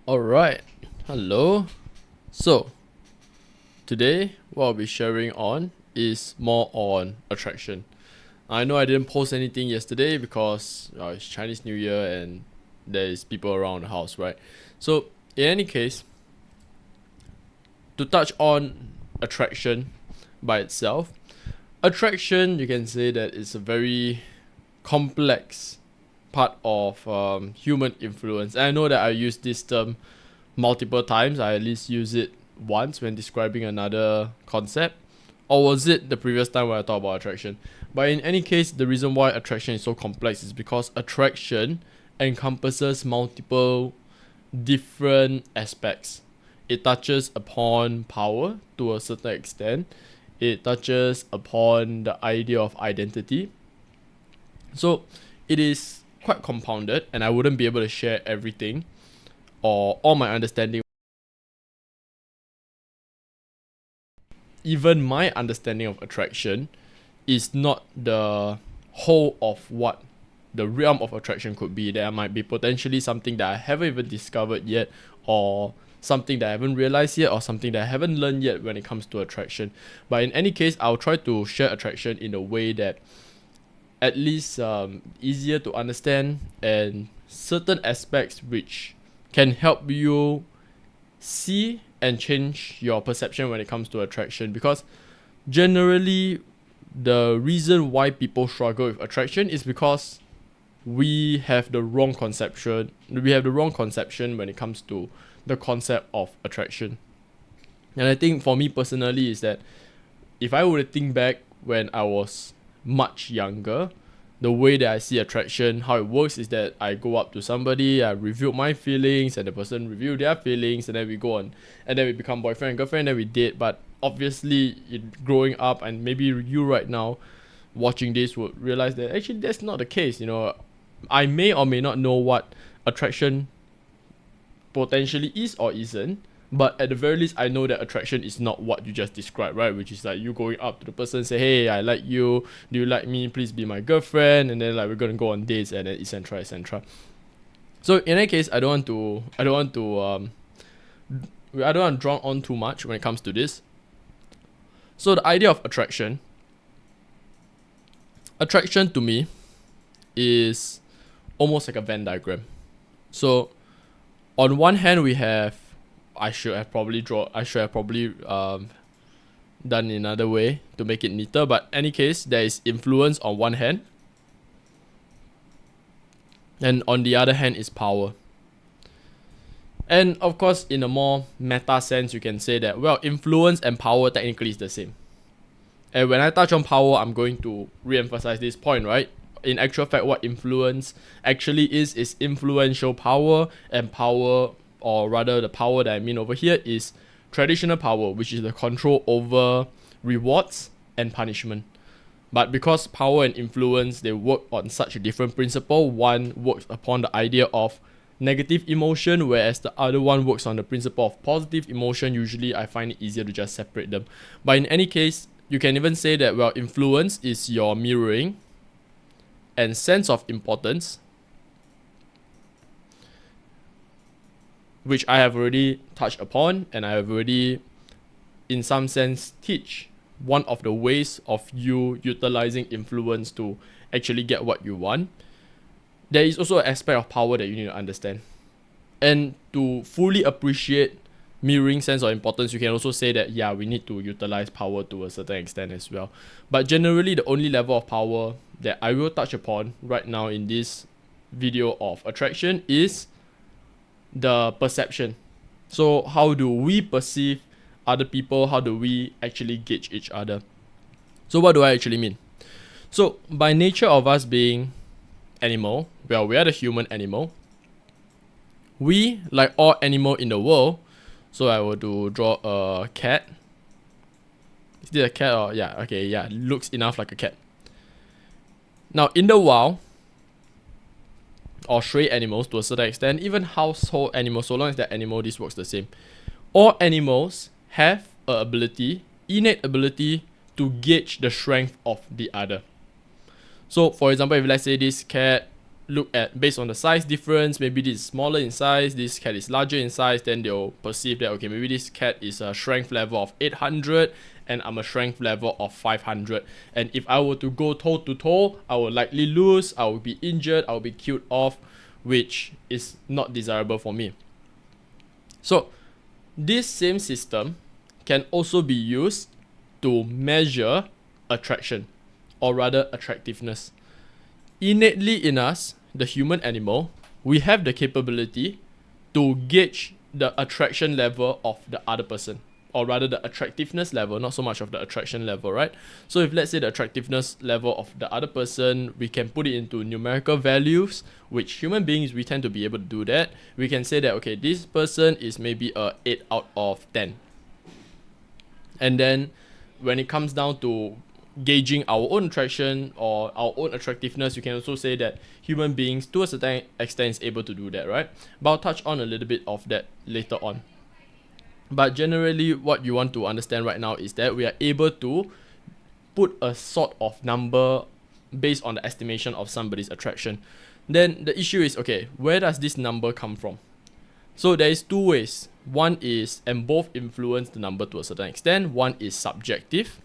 Alright, hello. So, today what I'll be sharing on is more on attraction. I know I didn't post anything yesterday because it's Chinese New Year and there is people around the house, right? So, in any case, to touch on attraction by itself, attraction you can say that it's a very complex part of human influence. And I know that I use this term multiple times. I at least use it once when describing another concept. Or was it the previous time when I talked about attraction? But in any case, the reason why attraction is so complex is because attraction encompasses multiple different aspects. It touches upon power to a certain extent. It touches upon the idea of identity. So it is quite compounded, and I wouldn't be able to share everything or all my understanding. Even my understanding of attraction is not the whole of what the realm of attraction could be. There might be potentially something that I haven't even discovered yet, or something that I haven't realized yet, or something that I haven't learned yet when it comes to attraction. But in any case, I'll try to share attraction in a way that at least easier to understand, and certain aspects which can help you see and change your perception when it comes to attraction. Because generally the reason why people struggle with attraction is because we have the wrong conception when it comes to the concept of attraction. And I think for me personally is that if I were to think back when I was much younger, the way that I see attraction, how it works is that I go up to somebody, I reveal my feelings, and the person reveal their feelings, and then we go on, and then we become boyfriend and girlfriend, and then we date. But obviously, growing up, and maybe you right now watching this would realize that actually that's not the case. I may or may not know what attraction potentially is or isn't, but at the very least I know that attraction is not what you just described, right? Which is like you going up to the person, say, hey, I like you, do you like me, please be my girlfriend, and then like we're gonna go on dates, and then etc etc. So in that case, I don't want to draw on too much when it comes to this. So the idea of attraction to me is almost like a Venn diagram. So on one hand we have, I should have probably done another way to make it neater, but any case there is influence on one hand, and on the other hand is power. And of course, in a more meta sense, you can say that, well, influence and power technically is the same. And when I touch on power, I'm going to re-emphasize this point, right? In actual fact, what influence actually is influential power, and power, or rather the power that I mean over here, is traditional power, which is the control over rewards and punishment. But because power and influence, they work on such a different principle, one works upon the idea of negative emotion, whereas the other one works on the principle of positive emotion. Usually I find it easier to just separate them. But in any case, you can even say that, well, influence is your mirroring and sense of importance, which I have already touched upon, and I have already in some sense teach one of the ways of you utilizing influence to actually get what you want. There is also an aspect of power that you need to understand. And to fully appreciate mirroring sense of importance, you can also say that, yeah, we need to utilize power to a certain extent as well. But generally, the only level of power that I will touch upon right now in this video of attraction is the perception. So how do we perceive other people? How do we actually gauge each other? So what do I actually mean? So by nature of us being animal, well, we are the human animal. We, like all animal in the world, so I were to draw a cat. Is this a cat or, yeah, okay, yeah, looks enough like a cat. Now in the wild, or stray animals to a certain extent, even household animals, so long as that animal, this works the same. All animals have a ability, innate ability, to gauge the strength of the other. So for example, if let's say this cat look at based on the size difference. Maybe this is smaller in size, this cat is larger in size, then they'll perceive that, okay, maybe this cat is a strength level of 800 and I'm a strength level of 500, and if I were to go toe to toe, I will likely lose, I will be injured, I will be killed off, which is not desirable for me. So this same system can also be used to measure attraction, or rather attractiveness. Innately in us, the human animal, we have the capability to gauge the attraction level of the other person, or rather the attractiveness level, not so much of the attraction level, right? So if let's say the attractiveness level of the other person, we can put it into numerical values, which human beings, we tend to be able to do that. We can say that, okay, this person is maybe a 8 out of 10. And then when it comes down to gauging our own attraction or our own attractiveness, you can also say that human beings to a certain extent is able to do that, right? But I'll touch on a little bit of that later on. But generally, what you want to understand right now is that we are able to put a sort of number based on the estimation of somebody's attraction. Then the issue is, okay, where does this number come from? So there is two ways. One is, and both influence the number to a certain extent. One is subjective.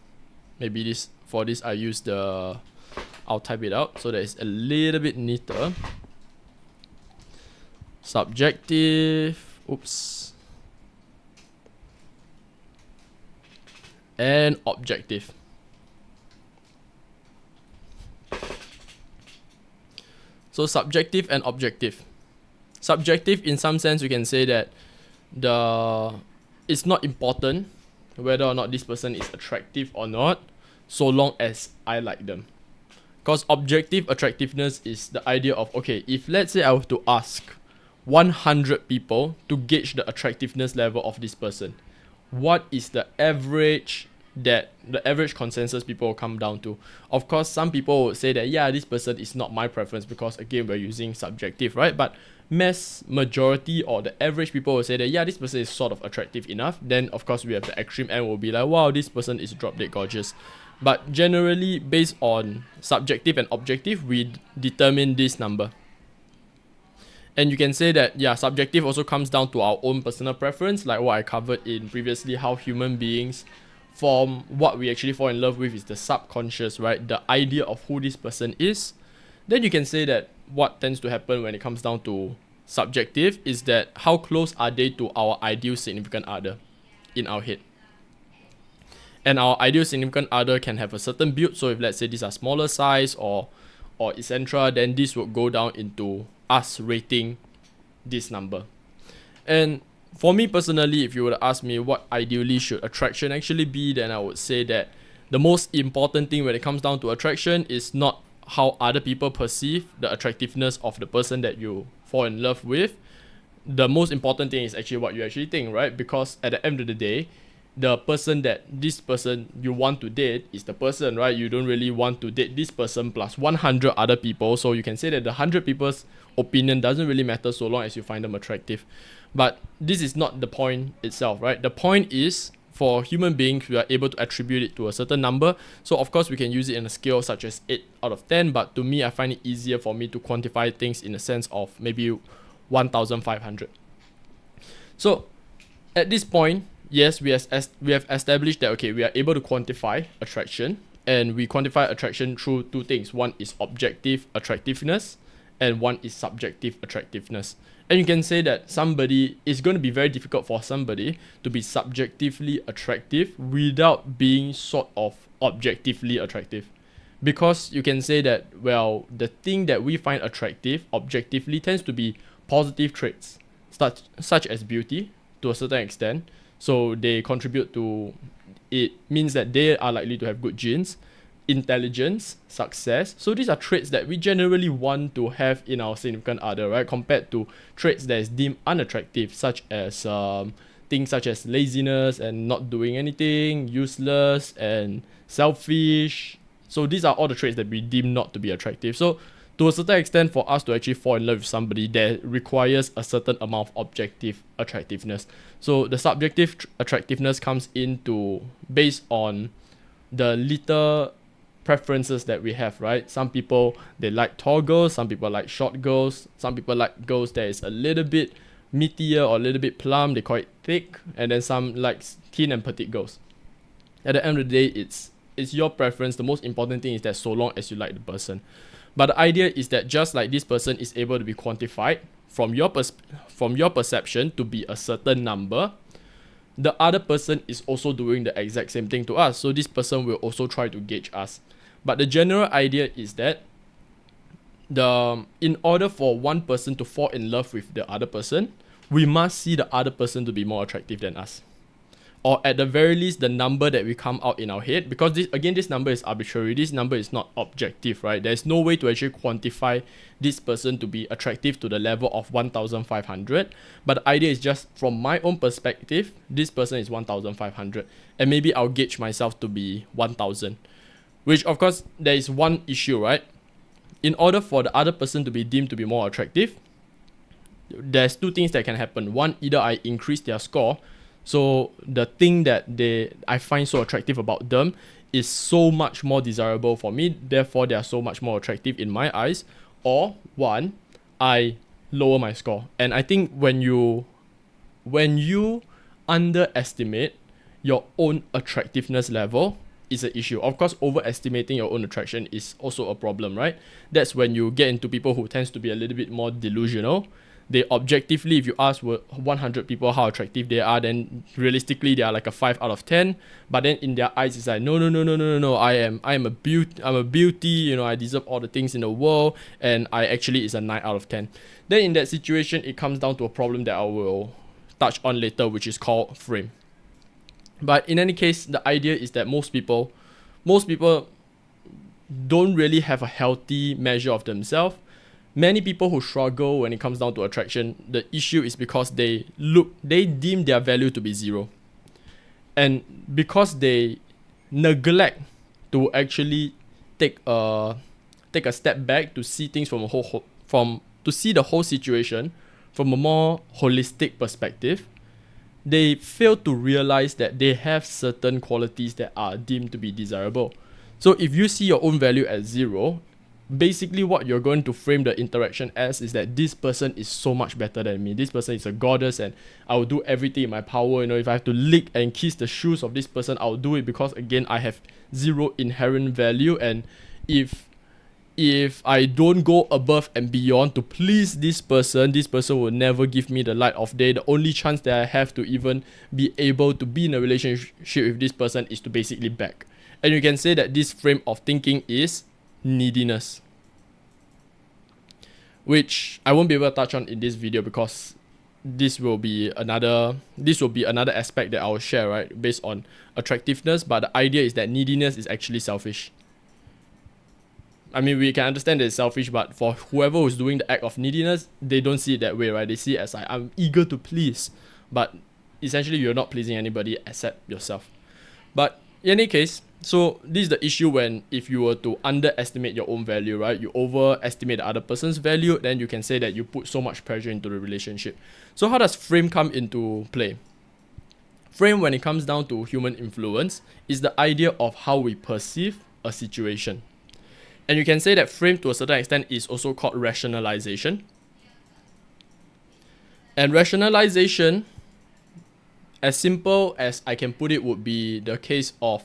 Maybe this, for this I use the, I'll type it out so that it's a little bit neater. Subjective, and objective. So subjective and objective. Subjective, in some sense, you can say that it's not important whether or not this person is attractive or not, so long as I like them. Because objective attractiveness is the idea of, okay, if let's say I were to ask 100 people to gauge the attractiveness level of this person, what is the average consensus people will come down to? Of course, some people would say that, yeah, this person is not my preference, because again, we're using subjective, right? But mass majority or the average people will say that, yeah, this person is sort of attractive enough. Then of course we have the extreme end, will be like, wow, this person is drop dead gorgeous. But generally, based on subjective and objective, we determine this number. And you can say that, yeah, subjective also comes down to our own personal preference, like what I covered in previously, how human beings form what we actually fall in love with is the subconscious, right? The idea of who this person is. Then you can say that what tends to happen when it comes down to subjective is that how close are they to our ideal significant other in our head. And our ideal significant other can have a certain build. So if let's say these are smaller size or etc., then this would go down into us rating this number. And for me personally, if you were to ask me what ideally should attraction actually be, then I would say that the most important thing when it comes down to attraction is not how other people perceive the attractiveness of the person that you fall in love with. The most important thing is actually what you actually think, right? Because at the end of the day, the person that this person you want to date is the person, right? You don't really want to date this person plus 100 other people. So you can say that the 100 people's opinion doesn't really matter so long as you find them attractive. But this is not the point itself, right? The point is, for human beings, we are able to attribute it to a certain number. So of course we can use it in a scale such as 8 out of 10, but to me, I find it easier for me to quantify things in a sense of maybe 1,500. So at this point, yes, we have established that, okay, we are able to quantify attraction, and we quantify attraction through two things. One is objective attractiveness, and one is subjective attractiveness. And you can say that it's going to be very difficult for somebody to be subjectively attractive without being sort of objectively attractive. Because you can say that, well, the thing that we find attractive objectively tends to be positive traits, such as beauty to a certain extent. So they contribute to, it means that they are likely to have good genes, intelligence, success. So these are traits that we generally want to have in our significant other, right? Compared to traits that is deemed unattractive, such as things such as laziness and not doing anything, useless and selfish. So these are all the traits that we deem not to be attractive. So to a certain extent, for us to actually fall in love with somebody, that requires a certain amount of objective attractiveness. So the subjective attractiveness comes into based on the little preferences that we have, right? Some people, they like tall girls, some people like short girls, some people like girls that is a little bit meatier or a little bit plump, they call it thick, and then some likes thin and petite girls. At the end of the day, it's your preference. The most important thing is that so long as you like the person. But the idea is that just like this person is able to be quantified from your perception to be a certain number, the other person is also doing the exact same thing to us. So this person will also try to gauge us. But the general idea is that in order for one person to fall in love with the other person, we must see the other person to be more attractive than us. Or at the very least, the number that we come out in our head, because this number is arbitrary, this number is not objective, right? There's no way to actually quantify this person to be attractive to the level of 1,500, but the idea is just from my own perspective, this person is 1,500, and maybe I'll gauge myself to be 1,000, which of course, there is one issue, right? In order for the other person to be deemed to be more attractive, there's two things that can happen. One, either I increase their score, so the thing that I find so attractive about them is so much more desirable for me, therefore they are so much more attractive in my eyes. Or one, I lower my score. And I think when you underestimate your own attractiveness level, is an issue. Of course, overestimating your own attraction is also a problem, right? That's when you get into people who tends to be a little bit more delusional. They objectively, if you ask 100 people how attractive they are, then realistically they are like a 5 out of 10. But then in their eyes, it's like no. I am a beauty. I'm a beauty. You know, I deserve all the things in the world, and I actually is a 9 out of 10. Then in that situation, it comes down to a problem that I will touch on later, which is called frame. But in any case, the idea is that most people don't really have a healthy measure of themselves. Many people who struggle when it comes down to attraction, the issue is because they deem their value to be zero. And because they neglect to actually take a step back to see things to see the whole situation from a more holistic perspective, they fail to realize that they have certain qualities that are deemed to be desirable. So if you see your own value as zero, basically what you're going to frame the interaction as is that this person is so much better than me. This person is a goddess and I will do everything in my power. You know, if I have to lick and kiss the shoes of this person, I'll do it because again, I have zero inherent value. And if I don't go above and beyond to please this person will never give me the light of day. The only chance that I have to even be able to be in a relationship with this person is to basically beg. And you can say that this frame of thinking is neediness, which I won't be able to touch on in this video because this will be another aspect that I will share, right, based on attractiveness. But the idea is that neediness is actually selfish. I mean, we can understand that it's selfish, but for whoever who's doing the act of neediness, they don't see it that way, right? They see it as like, I'm eager to please, but essentially you're not pleasing anybody except yourself. But in any case, so this is the issue when if you were to underestimate your own value, right? You overestimate the other person's value, then you can say that you put so much pressure into the relationship. So how does frame come into play? Frame, when it comes down to human influence, is the idea of how we perceive a situation. And you can say that frame to a certain extent is also called rationalization. And rationalization, as simple as I can put it, would be the case of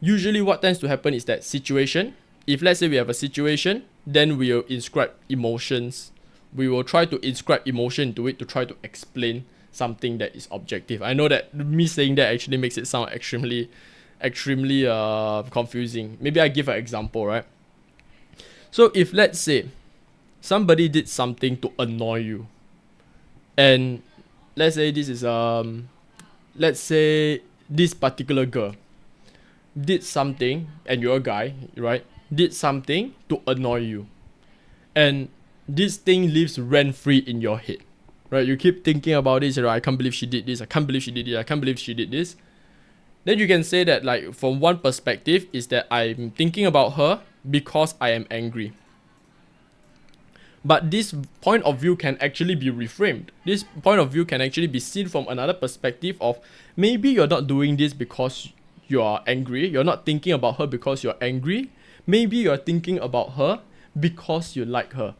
usually what tends to happen is that situation. If let's say we have a situation, then we'll inscribe emotions. We will try to inscribe emotion into it to try to explain something that is objective. I know that me saying that actually makes it sound extremely confusing. Maybe I give an example, right? So if let's say somebody did something to annoy you, and let's say this particular girl did something, and you're a guy, right? Did something to annoy you, and this thing lives rent-free in your head, right? You keep thinking about this, right? I can't believe she did this. I can't believe she did this. I can't believe she did this. Then you can say that, like, from one perspective is that I'm thinking about her because I am angry. But this point of view can actually be reframed. This point of view can actually be seen from another perspective of maybe you're not doing this because you are angry. You're not thinking about her because you're angry. Maybe you're thinking about her because you like her.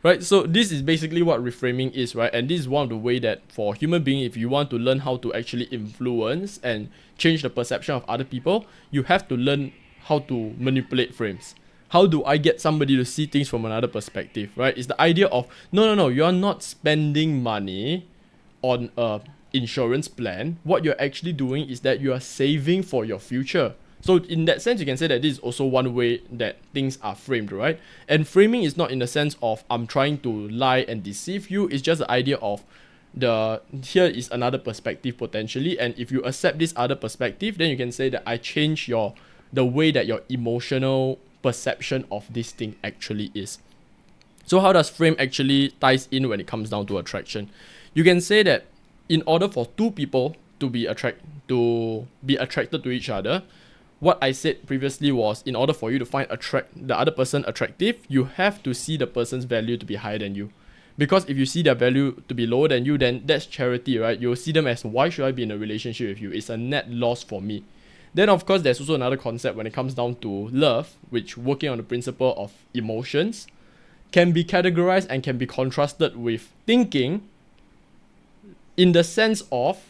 Right? So this is basically what reframing is, right? And this is one of the way that for human being, if you want to learn how to actually influence and change the perception of other people, you have to learn how to manipulate frames. How do I get somebody to see things from another perspective, right? It's the idea of, no, you're not spending money on a insurance plan. What you're actually doing is that you are saving for your future. So in that sense, you can say that this is also one way that things are framed, right? And framing is not in the sense of I'm trying to lie and deceive you. It's just the idea of here is another perspective potentially, and if you accept this other perspective, then you can say that I change the way that your emotional perception of this thing actually is. So how does frame actually ties in when it comes down to attraction? You can say that in order for two people to be attracted to each other, what I said previously was, in order for you to find the other person attractive, you have to see the person's value to be higher than you. Because if you see their value to be lower than you, then that's charity, right? You'll see them as, why should I be in a relationship with you? It's a net loss for me. Then of course there's also another concept when it comes down to love, which, working on the principle of emotions, can be categorized and can be contrasted with thinking, in the sense of,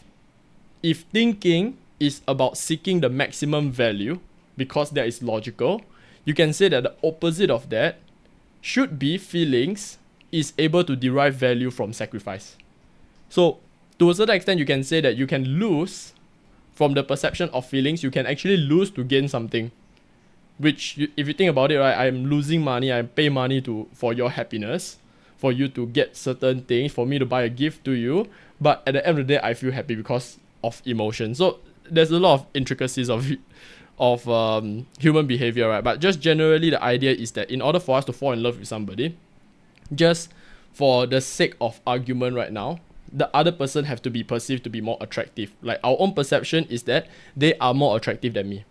if thinking is about seeking the maximum value because that is logical, you can say that the opposite of that should be feelings is able to derive value from sacrifice. So to a certain extent, you can say that you can lose from the perception of feelings. You can actually lose to gain something, which if you think about it, right, I'm losing money, I pay money for your happiness, for you to get certain things, for me to buy a gift to you, but at the end of the day I feel happy because of emotion. So there's a lot of intricacies of human behavior, right? But just generally, the idea is that in order for us to fall in love with somebody, just for the sake of argument right now, the other person have to be perceived to be more attractive. Like, our own perception is that they are more attractive than me.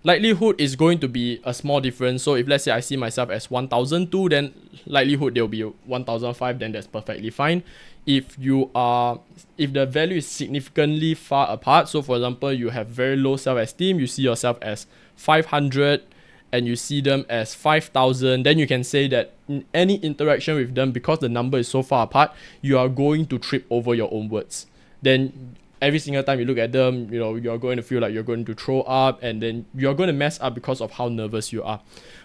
Likelihood is going to be a small difference. So if let's say I see myself as 1002, then likelihood there will be 1005, then that's perfectly fine. If the value is significantly far apart, so for example, you have very low self-esteem, you see yourself as 500 and you see them as 5,000, then you can say that in any interaction with them, because the number is so far apart, you are going to trip over your own words. Then every single time you look at them, you're going to feel like you're going to throw up, and then you're going to mess up because of how nervous you are.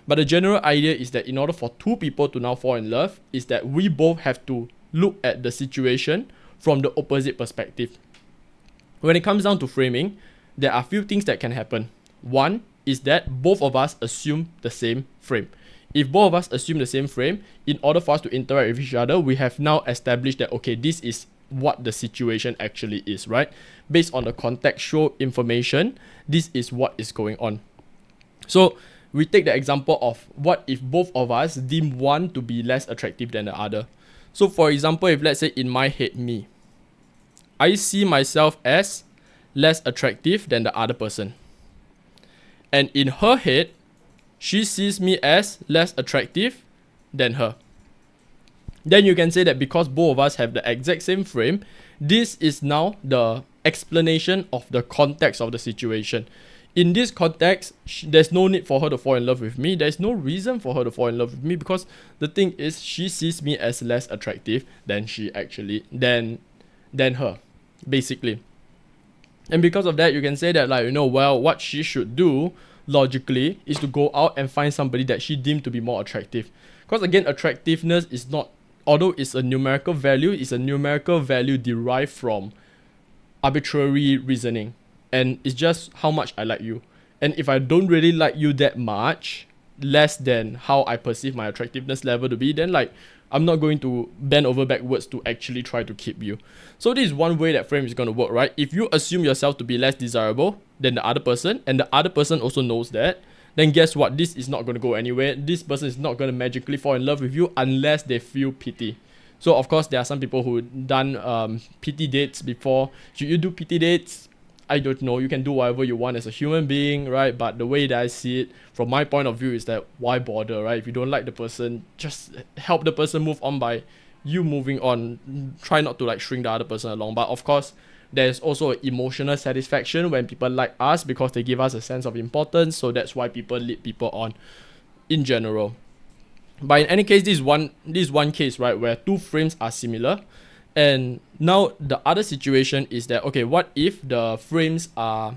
But the general idea is that in order for two people to now fall in love, is that we both have to look at the situation from the opposite perspective. When it comes down to framing, there are a few things that can happen. One is that both of us assume the same frame. If both of us assume the same frame, in order for us to interact with each other, we have now established that, okay, this is what the situation actually is, right? Based on the contextual information, this is what is going on. So we take the example of, what if both of us deem one to be less attractive than the other? So for example, if let's say in my head, I see myself as less attractive than the other person, and in her head, she sees me as less attractive than her, then you can say that because both of us have the exact same frame, this is now the explanation of the context of the situation. In this context, there's no need for her to fall in love with me. There's no reason for her to fall in love with me, because the thing is, she sees me as less attractive than than her, basically. And because of that, you can say that, what she should do logically is to go out and find somebody that she deemed to be more attractive. Because again, attractiveness is not, although it's a numerical value, it's a numerical value derived from arbitrary reasoning. And it's just how much I like you. And if I don't really like you that much, less than how I perceive my attractiveness level to be, then I'm not going to bend over backwards to actually try to keep you. So this is one way that frame is going to work, right? If you assume yourself to be less desirable than the other person, and the other person also knows that, then guess what? This is not going to go anywhere. This person is not going to magically fall in love with you unless they feel pity. So of course, there are some people who done pity dates before. Should you do pity dates? I don't know. You can do whatever you want as a human being, right? But the way that I see it, from my point of view, is that why bother, right? If you don't like the person, just help the person move on by you moving on. Try not to shrink the other person along. But of course, There's also emotional satisfaction when people like us because they give us a sense of importance. So that's why people lead people on in general. But in any case, this is one case, right, where two frames are similar. And now the other situation is that, okay, what if the frames are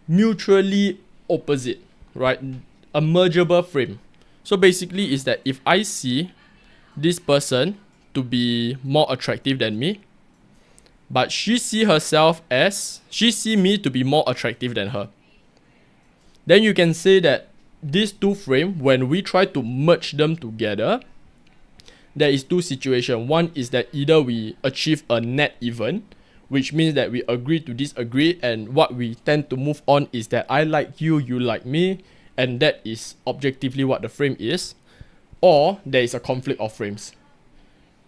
mutually opposite, right? A mergeable frame. So basically is that if I see this person to be more attractive than me, but she see me to be more attractive than her, then you can say that these two frames, when we try to merge them together, there is two situations. One is that either we achieve a net even, which means that we agree to disagree, and what we tend to move on is that I like you, you like me, and that is objectively what the frame is. Or there is a conflict of frames.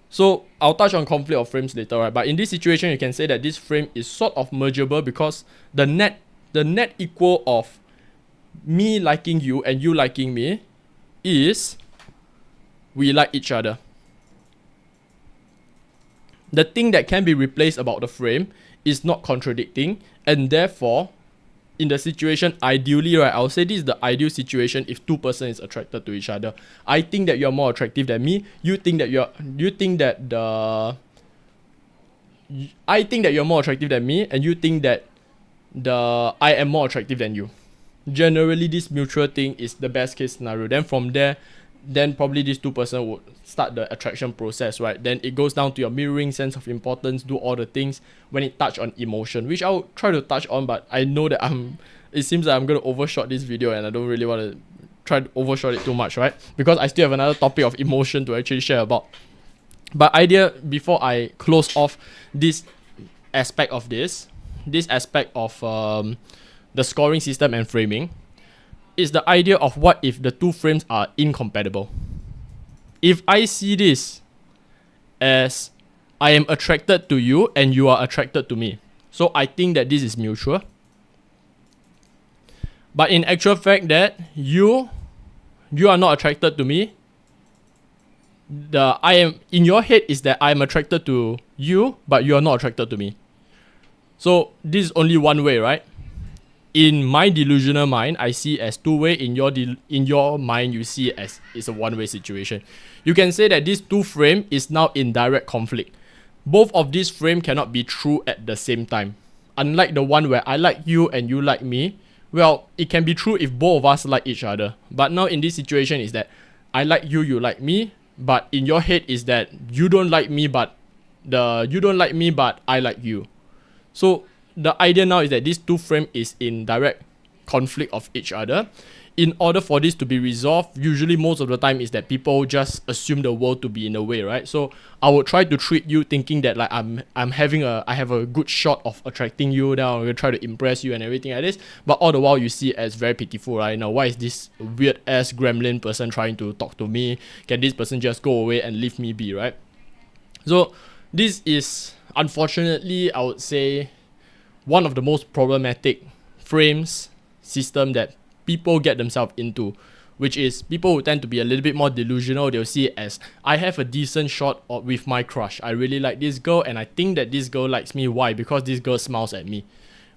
So I'll touch on conflict of frames later, right? But in this situation, you can say that this frame is sort of mergeable because the net equal of me liking you and you liking me is we like each other. The thing that can be replaced about the frame is not contradicting, and therefore, in the situation, ideally, right, I'll say this is the ideal situation if two persons is attracted to each other. I think that you're more attractive than me. I think that you're more attractive than me, and you think that I am more attractive than you. Generally, this mutual thing is the best case scenario. Then from there, then probably these two persons would start the attraction process, right? Then it goes down to your mirroring, sense of importance, do all the things when it touch on emotion, which I'll try to touch on, but I know that it seems like I'm going to overshot this video and I don't really want to try to overshot it too much, right? Because I still have another topic of emotion to actually share about. But before I close off this aspect of the scoring system and framing, is the idea of what if the two frames are incompatible. If I see this as I am attracted to you and you are attracted to me, so I think that this is mutual. But in actual fact that you are not attracted to me, in your head is that I am attracted to you, but you are not attracted to me. So this is only one way, right? In my delusional mind, I see as two-way. In your mind, you see it as it's a one-way situation. You can say that this two frame is now in direct conflict. Both of these frame cannot be true at the same time. Unlike the one where I like you and you like me, well, it can be true if both of us like each other. But now in this situation is that I like you, you like me, but in your head is that you don't like me, but I like you. So the idea now is that this two frame is in direct conflict of each other. In order for this to be resolved, usually most of the time is that people just assume the world to be in a way, right? So I would try to treat you thinking that like I have a good shot of attracting you, then I'm gonna try to impress you and everything like this. But all the while you see it as very pitiful, right? Now why is this weird ass gremlin person trying to talk to me? Can this person just go away and leave me be, right? So this is unfortunately, I would say, one of the most problematic frames system that people get themselves into, which is people who tend to be a little bit more delusional. They'll see it as I have a decent shot with my crush. I really like this girl and I think that this girl likes me. Why? Because this girl smiles at me.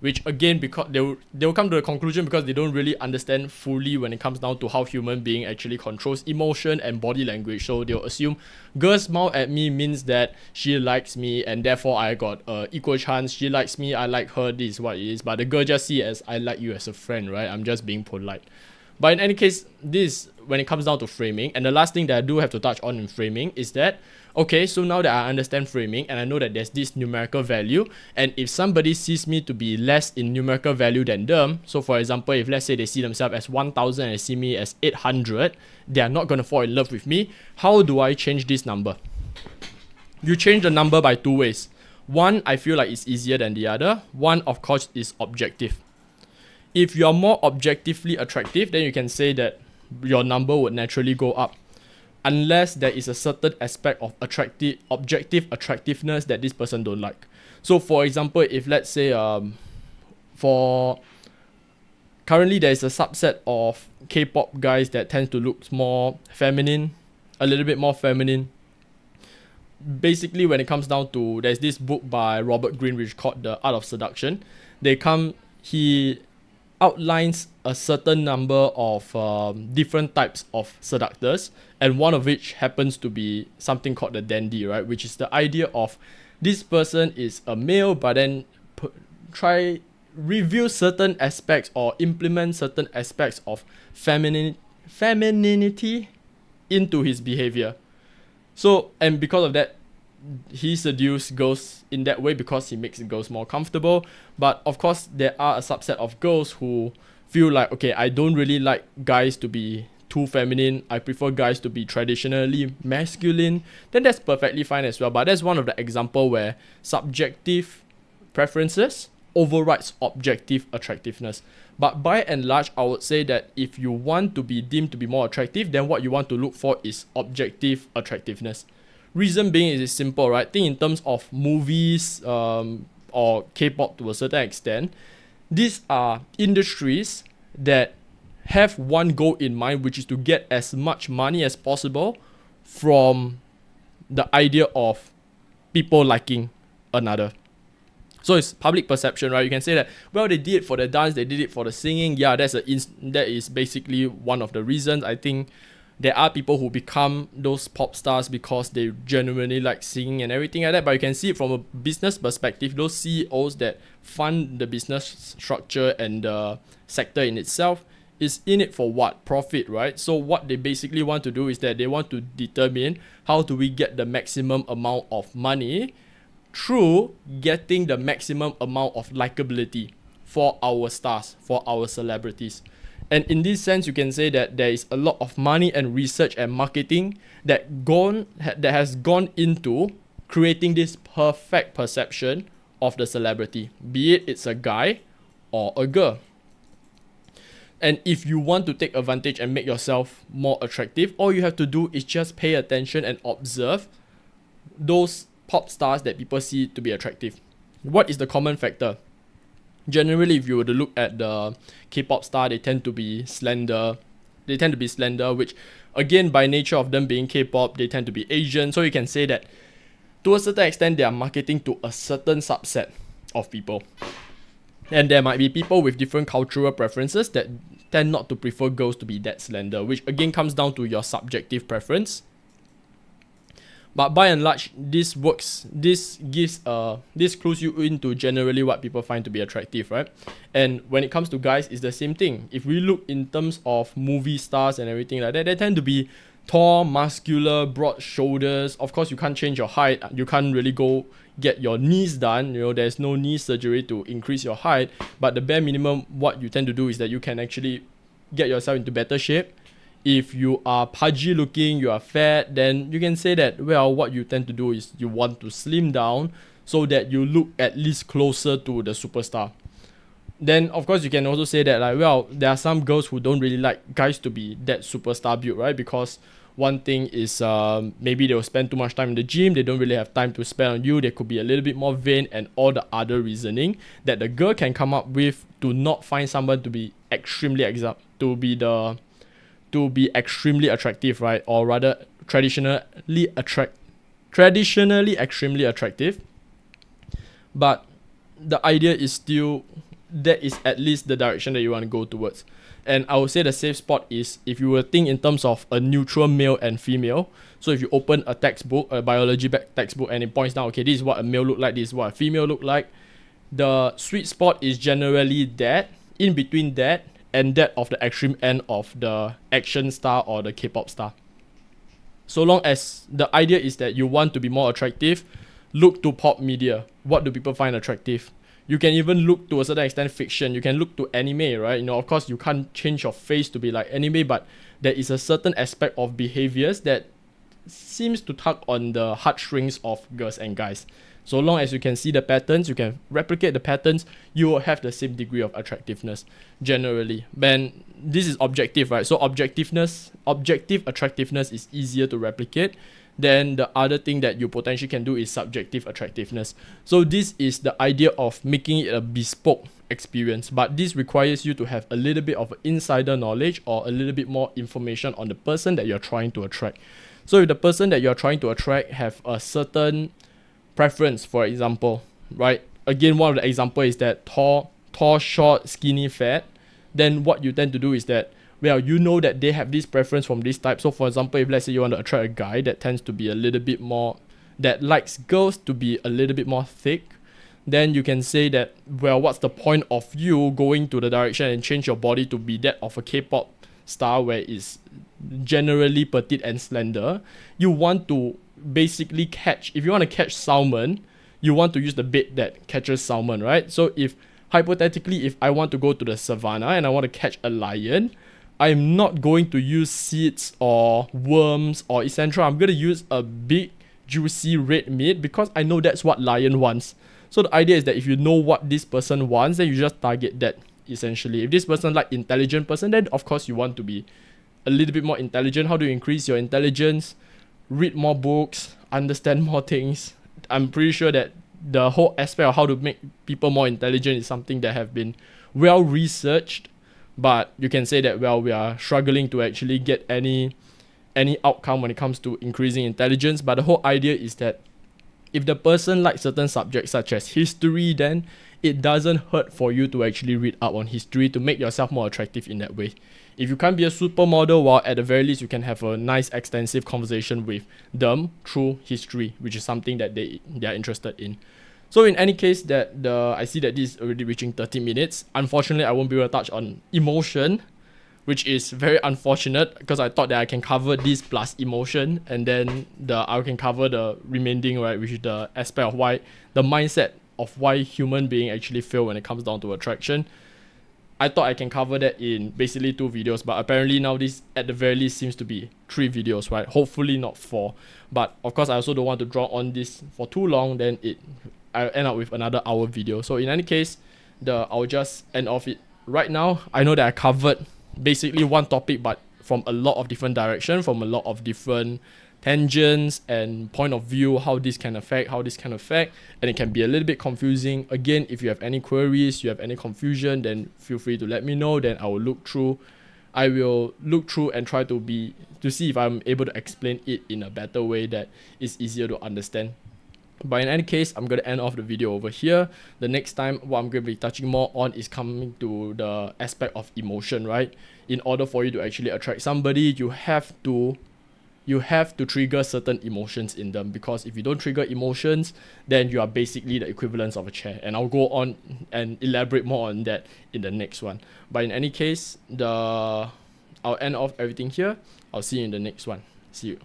Which again, because they'll come to the conclusion because they don't really understand fully when it comes down to how human being actually controls emotion and body language. So they'll assume girl smile at me means that she likes me and therefore I got equal chance. She likes me, I like her, this is what it is. But the girl just see it as I like you as a friend, right? I'm just being polite. But in any case, this when it comes down to framing, and the last thing that I do have to touch on in framing is that, okay, so now that I understand framing and I know that there's this numerical value, and if somebody sees me to be less in numerical value than them, so for example, if let's say they see themselves as 1000 and they see me as 800, they are not going to fall in love with me. How do I change this number? You change the number by two ways. One, I feel like it's easier than the other. One, of course, is objective. If you're more objectively attractive, then you can say that your number would naturally go up, unless there is a certain aspect of objective attractiveness that this person don't like. So for example, if let's say currently there is a subset of K-pop guys that tend to look more feminine, a little bit more feminine. basically when it comes down to, there's this book by Robert Greene which called The Art of Seduction. He outlines a certain number of different types of seductors, and one of which happens to be something called the dandy, right? Which is the idea of this person is a male, but then review certain aspects or implement certain aspects of femininity into his behavior. So, and because of that, he seduces girls in that way because he makes girls more comfortable. But of course, there are a subset of girls who feel like, okay, I don't really like guys to be too feminine. I prefer guys to be traditionally masculine. Then that's perfectly fine as well. But that's one of the example where subjective preferences overrides objective attractiveness. But by and large, I would say that if you want to be deemed to be more attractive, then what you want to look for is objective attractiveness. Reason being is simple, right? Think in terms of movies or K-pop to a certain extent. These are industries that have one goal in mind, which is to get as much money as possible from the idea of people liking another. So it's public perception, right? You can say that, well, they did it for the dance, they did it for the singing. Yeah, that is basically one of the reasons. I think there are people who become those pop stars because they genuinely like singing and everything like that. But you can see it from a business perspective. Those CEOs that fund the business structure and the sector in itself is in it for what? Profit, right? So what they basically want to do is that they want to determine how do we get the maximum amount of money through getting the maximum amount of likability for our stars, for our celebrities. And in this sense, you can say that there is a lot of money and research and marketing that has gone into creating this perfect perception of the celebrity, be it it's a guy or a girl. And if you want to take advantage and make yourself more attractive, all you have to do is just pay attention and observe those pop stars that people see to be attractive. What is the common factor? Generally, if you were to look at the K-pop star, they tend to be slender. Which, again, by nature of them being K-pop, they tend to be Asian. So you can say that to a certain extent, they are marketing to a certain subset of people. And there might be people with different cultural preferences that tend not to prefer girls to be that slender, which again comes down to your subjective preference. But by and large, this clues you into generally what people find to be attractive, right? And when it comes to guys, it's the same thing. If we look in terms of movie stars and everything like that, they tend to be tall, muscular, broad shoulders. Of course, you can't change your height. You can't really go get your knees done. There's no knee surgery to increase your height. But the bare minimum, what you tend to do is that you can actually get yourself into better shape. If you are pudgy looking, you are fat, then you can say that, well, what you tend to do is you want to slim down so that you look at least closer to the superstar. Then, of course, you can also say that, like, well, there are some girls who don't really like guys to be that superstar build, right? Because one thing is maybe they'll spend too much time in the gym, they don't really have time to spend on you, they could be a little bit more vain, and all the other reasoning that the girl can come up with to not find someone to be extremely attractive, right? Or rather, traditionally extremely attractive. But the idea is still, that is at least the direction that you want to go towards. And I would say the safe spot is if you were to think in terms of a neutral male and female. So if you open a textbook, a biology textbook, and it points down, okay, this is what a male look like, this is what a female look like. The sweet spot is generally that, in between that, and that of the extreme end of the action star or the K-pop star. So long as the idea is that you want to be more attractive, look to pop media. What do people find attractive? You can even look to a certain extent fiction. You can look to anime, right? Of course, you can't change your face to be like anime, but there is a certain aspect of behaviors that seems to tug on the heartstrings of girls and guys. So long as you can see the patterns, you can replicate the patterns, you will have the same degree of attractiveness, generally. And this is objective, right? So objective attractiveness is easier to replicate. Then the other thing that you potentially can do is subjective attractiveness. So this is the idea of making it a bespoke experience, but this requires you to have a little bit of insider knowledge or a little bit more information on the person that you're trying to attract. So if the person that you're trying to attract have a certain preference, for example, right? Again, one of the example is that tall, short, skinny, fat. Then what you tend to do is that, well, you know that they have this preference from this type. So for example, if let's say you want to attract a guy that tends to be a little bit more, that likes girls to be a little bit more thick, then you can say that, well, what's the point of you going to the direction and change your body to be that of a K-pop star where it's generally petite and slender? You want to basically catch, if you want to catch salmon, you want to use the bait that catches salmon, right? So if hypothetically, if I want to go to the savannah and I want to catch a lion, I'm not going to use seeds or worms or etc. I'm going to use a big juicy red meat because I know that's what lion wants. So the idea is that if you know what this person wants, then you just target that essentially. If this person like intelligent person, then of course you want to be a little bit more intelligent. How do you increase your intelligence? Read more books, understand more things. I'm pretty sure that the whole aspect of how to make people more intelligent is something that have been well researched, but you can say that, well, we are struggling to actually get any outcome when it comes to increasing intelligence. But the whole idea is that if the person likes certain subjects such as history, then it doesn't hurt for you to actually read up on history to make yourself more attractive in that way. If you can't be a supermodel, well, at the very least you can have a nice extensive conversation with them through history, which is something that they are interested in. So in any case, I see that this is already reaching 30 minutes. Unfortunately, I won't be able to touch on emotion, which is very unfortunate because I thought that I can cover this plus emotion, and then I can cover the remaining, right, which is the aspect of why the mindset of why human being actually fail when it comes down to attraction. I thought I can cover that in basically 2 videos, but apparently now this at the very least seems to be 3 videos, right? Hopefully not 4. But of course I also don't want to draw on this for too long, then I'll end up with another hour video. So in any case, I'll just end off it right now. I know that I covered basically one topic, but from a lot of different directions, from a lot of different tangents and point of view, how this can affect, and it can be a little bit confusing. Again, if you have any queries, you have any confusion, then feel free to let me know. Then I will look through and try to see if I'm able to explain it in a better way that is easier to understand. But in any case, I'm going to end off the video over here. The next time, what I'm going to be touching more on is coming to the aspect of emotion, right? In order for you to actually attract somebody, you have to trigger certain emotions in them, because if you don't trigger emotions, then you are basically the equivalence of a chair. And I'll go on and elaborate more on that in the next one. But in any case, I'll end off everything here. I'll see you in the next one. See you.